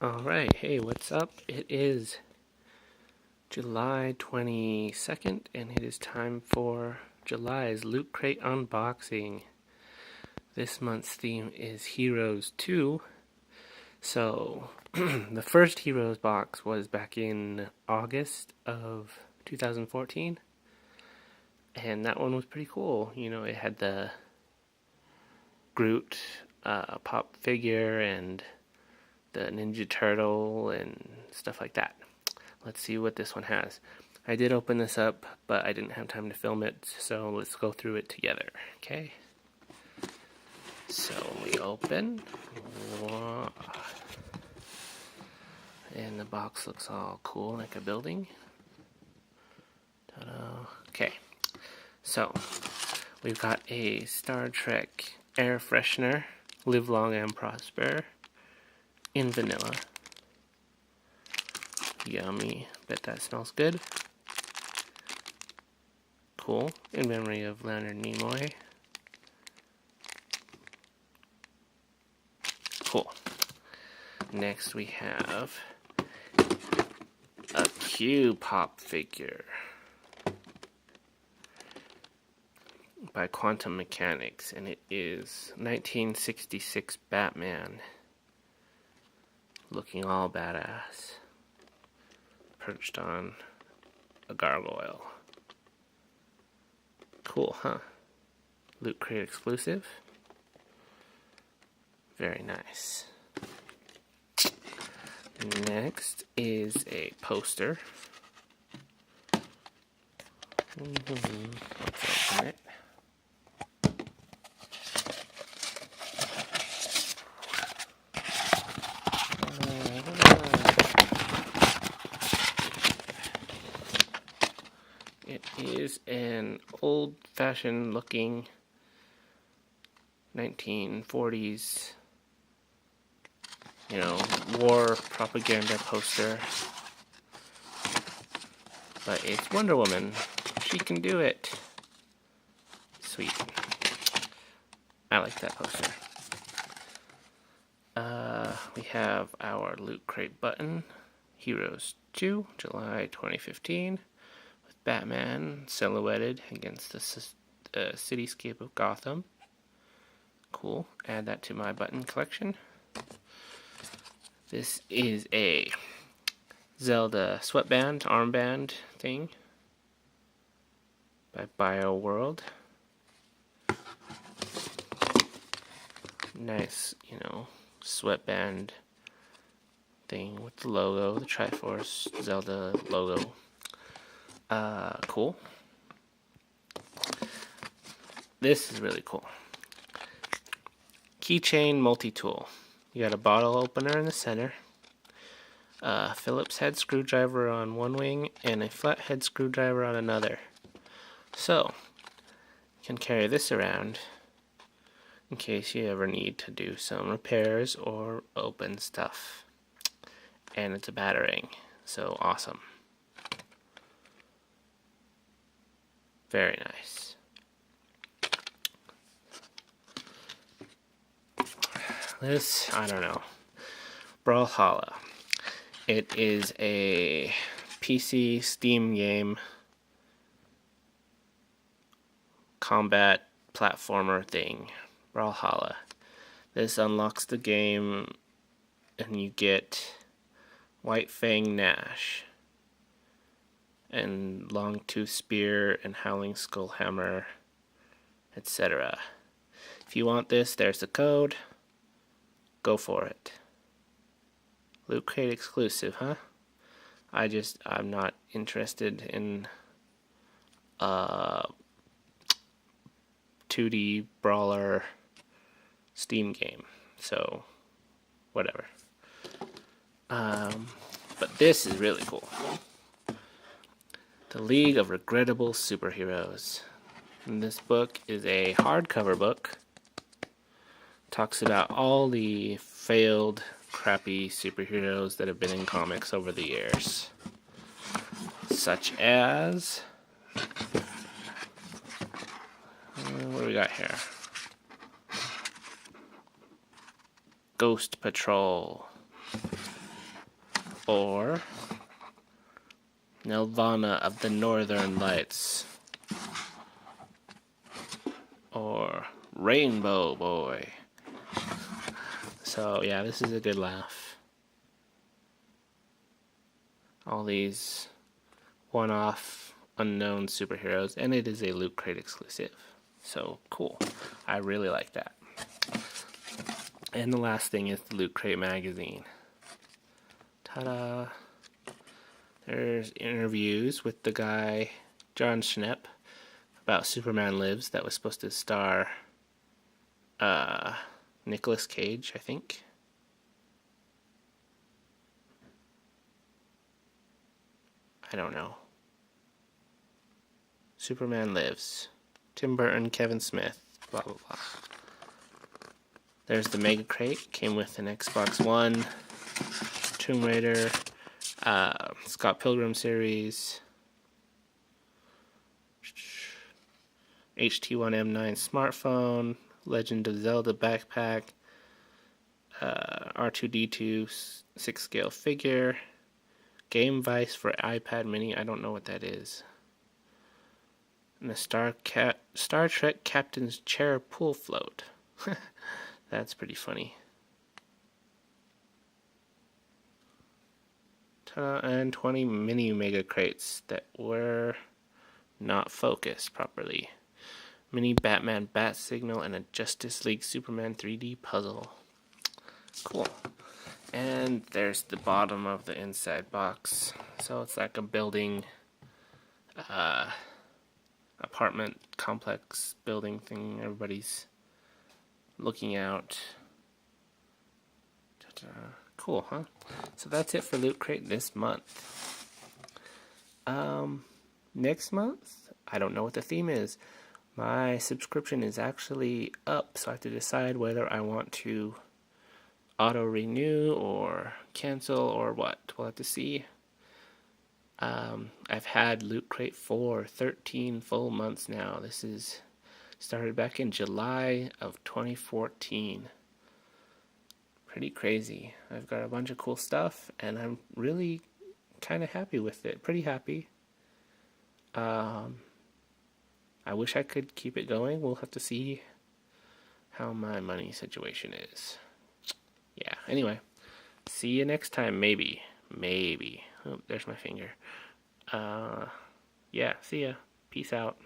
Alright, hey, what's up? It is July 22nd, and it is time for July's Loot Crate unboxing. This month's theme is Heroes 2. So, the first Heroes box was back in August of 2014, and that one was pretty cool. You know, it had the Groot pop figure and the Ninja Turtle and stuff like that. Let's see what this one has. I did open this up, but I didn't have time to film it, so let's go through it together, okay? So we open, and the box looks all cool, like a building. Ta-da. Okay, so we've got a Star Trek air freshener, live long and prosper, in vanilla. Yummy, bet that smells good. Cool, in memory of Leonard Nimoy. Cool. Next we have a Q-Pop figure by Quantum Mechanics, and it is 1966 Batman, looking all badass, perched on a gargoyle. Cool, huh? Loot Crate exclusive. Very nice. Next is a poster. Let's open it. It is an old-fashioned looking 1940s, war propaganda poster. But it's Wonder Woman. She can do it. Sweet. I like that poster. We have our Loot Crate button. Heroes 2, July 2015. With Batman silhouetted against the cityscape of Gotham. Cool. Add that to my button collection. This is a Zelda sweatband, armband thing by BioWorld. Nice, sweatband thing with the logo, the Triforce Zelda logo. Cool. This is really cool. Keychain multi-tool. You got a bottle opener in the center, a Phillips head screwdriver on one wing, and a flathead screwdriver on another. So, you can carry this around in case you ever need to do some repairs or open stuff. And it's a batarang, so awesome. Very nice. This, I don't know. Brawlhalla. It is a PC Steam game, combat platformer thing. Brawlhalla. This unlocks the game and you get White Fang Nash and Longtooth Spear and Howling Skull Hammer, etc. If you want this, there's the code. Go for it. Loot Crate exclusive, huh? I'm not interested in 2D brawler Steam game, so whatever. But this is really cool. The League of Regrettable Superheroes. And this book is a hardcover book. Talks about all the failed, crappy superheroes that have been in comics over the years. Such as... what do we got here? Ghost Patrol. or Nelvana of the Northern Lights, or Rainbow Boy. So yeah, this is a good laugh. All these one-off unknown superheroes, and it is a Loot Crate exclusive. So cool. I really like that. And the last thing is the Loot Crate magazine. Ta-da! There's interviews with the guy, John Schnepp, about Superman Lives, that was supposed to star Nicolas Cage, I think. I don't know. Superman Lives. Tim Burton, Kevin Smith, blah blah blah. There's the Mega Crate. Came with an Xbox One, Tomb Raider, Scott Pilgrim series, HT1M9 smartphone, Legend of Zelda backpack, R2-D2 6-scale figure, Game Vice for iPad Mini. I don't know what that is. And the Star Trek Captain's Chair pool float. That's pretty funny. And 20 mini Mega Crates that were not focused properly. Mini Batman Bat Signal and a Justice League Superman 3D puzzle. Cool. And there's the bottom of the inside box. So it's like a building, apartment complex building thing. Everybody's looking out. Cool, huh? So that's it for Loot Crate this month. Next month, I don't know what the theme is. My subscription is actually up, so I have to decide whether I want to auto-renew or cancel or what. We'll have to see. I've had Loot Crate for 13 full months now. This is started back in July of 2014. Pretty crazy. I've got a bunch of cool stuff, and I'm really kind of happy with it. Pretty happy. I wish I could keep it going. We'll have to see how my money situation is. Yeah, anyway. See you next time, maybe. Maybe. Oh, there's my finger. Yeah, see ya. Peace out.